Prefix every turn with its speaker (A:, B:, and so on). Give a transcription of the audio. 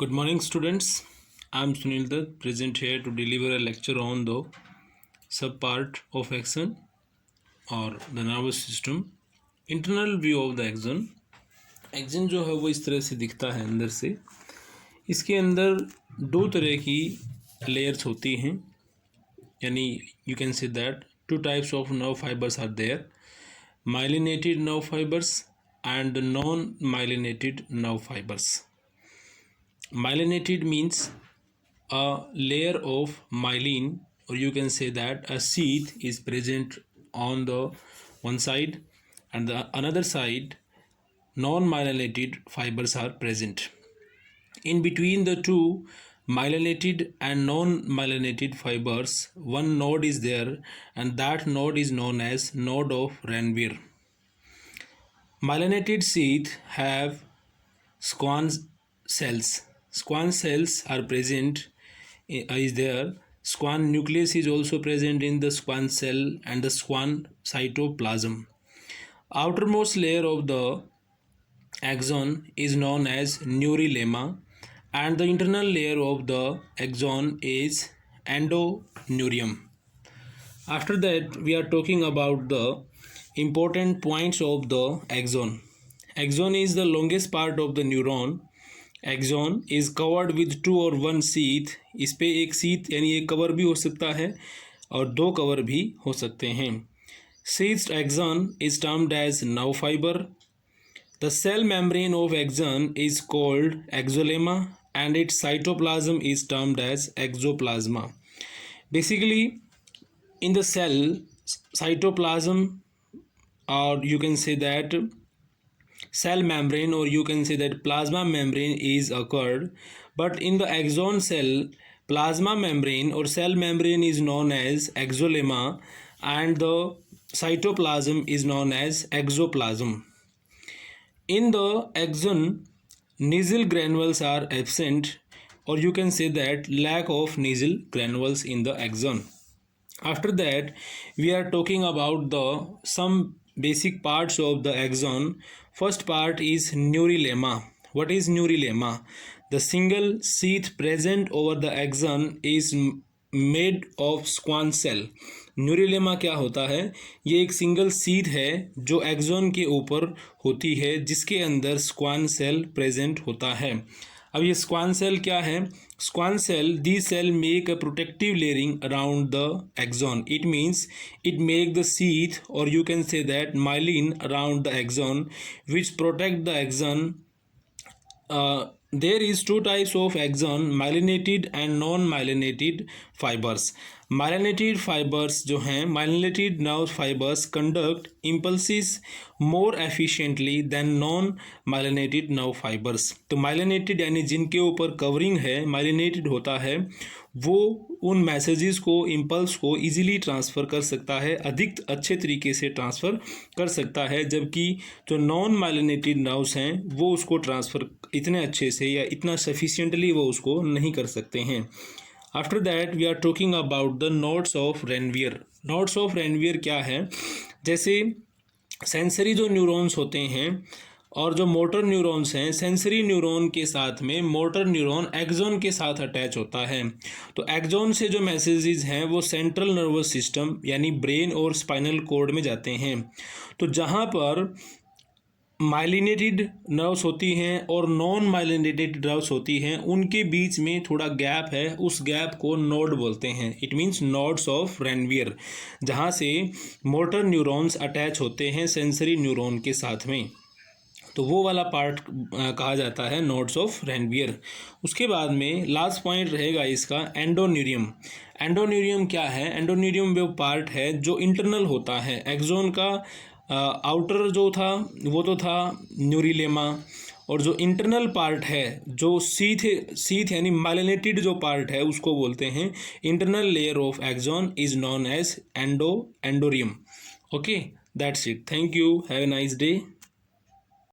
A: Good morning, students. I'm Sunil Dutt, present here to deliver a lecture on the subpart of axon or the nervous system. Internal view of the axon. एक्जन जो है वो इस तरह से दिखता है अंदर से. इसके अंदर दो तरह की लेयर्स होती हैं, यानी you can say that two types of nerve fibres are there, myelinated nerve fibres and non-myelinated nerve fibers. Myelinated means a layer of myelin, or you can say that a sheath is present on the one side, and the another side non-myelinated fibers are present. In between the two myelinated and non-myelinated fibers, one node is there, and that node is known as node of Ranvier. Myelinated sheath have Schwann cells. Schwann cells are present, is there. Schwann nucleus is also present in the Schwann cell and the Schwann cytoplasm. Outermost layer of the axon is known as neurilemma, and the internal layer of the axon is endoneurium. After that, we are talking about the important points of the axon. Axon is the longest part of the neuron. Axon is covered with two or one sheath. इस पे एक sheath यानी एक cover भी हो सकता है और दो कवर भी हो सकते हैं. Sheathed axon is termed as nerve fiber. The cell membrane of axon is called axolemma, and its cytoplasm is termed as exoplasma. Basically, in the cell cytoplasm, or you can say that cell membrane, or you can say that plasma membrane is occurred, but in the axon cell, plasma membrane or cell membrane is known as axolemma, and the cytoplasm is known as exoplasm. In the axon, nasal granules are absent, or you can say that lack of nasal granules in the axon. After that, we are talking about the some basic parts of the axon. First part is neurilemma. What is neurilemma? The single sheath present over the axon is made of Schwann cell. न्यूरिलेमा क्या होता है? ये एक single sheath है जो axon के ऊपर होती है, जिसके अंदर स्क्वान सेल प्रेजेंट होता है. अब ये स्क्वान सेल क्या है? Schwann cell, these cell make a protective layering around the axon. It means it make the sheath, or you can say that myelin around the axon, which protect the axon. There is two types of axon, myelinated and non-myelinated fibers. Myelinated fibers जो हैं, myelinated nerve fibers conduct impulses more efficiently than non-myelinated nerve fibers. तो myelinated यानी जिनके ऊपर covering है, myelinated होता है, वो उन मैसेजेस को, इम्पल्स को इजीली ट्रांसफ़र कर सकता है, अधिक अच्छे तरीके से ट्रांसफ़र कर सकता है, जबकि जो नॉन माइलिनेटेड नर्व्स हैं वो उसको ट्रांसफ़र इतने अच्छे से या इतना सफिशिएंटली वो उसको नहीं कर सकते हैं. After that we are talking about the nodes of Ranvier. Nodes of Ranvier क्या है? जैसे सेंसरी जो न्यूरॉन्स होते हैं और जो मोटर न्यूरॉन्स हैं, सेंसरी न्यूरॉन के साथ में मोटर न्यूरॉन एक्सॉन के साथ अटैच होता है. तो एक्सॉन से जो मैसेजेस हैं वो सेंट्रल नर्वस सिस्टम यानी ब्रेन और स्पाइनल कॉर्ड में जाते हैं. तो जहाँ पर माइलिनेटेड नर्व्स होती हैं और नॉन माइलिनेटेड नर्व्स होती हैं, उनके बीच में थोड़ा गैप है, उस गैप को नोड बोलते हैं. It means nodes of Ranvier, जहाँ से मोटर न्यूरॉन्स अटैच होते हैं सेंसरी न्यूरॉन के साथ में. तो वो वाला पार्ट कहा जाता है नोड्स ऑफ रेनवियर. उसके बाद में लास्ट पॉइंट रहेगा इसका एंडोन्यूरियम. एंडोन्यूरियम क्या है? एंडोन्यूरियम वो पार्ट है जो इंटरनल होता है. एक्सॉन का आउटर जो था वो तो था न्यूरिलेमा, और जो इंटरनल पार्ट है, जो सीथ यानी माइलिनेटेड जो पार्ट है, उसको बोलते हैं internal layer of axon is known as endoneurium. Okay, that's it. Thank you. Have a nice day.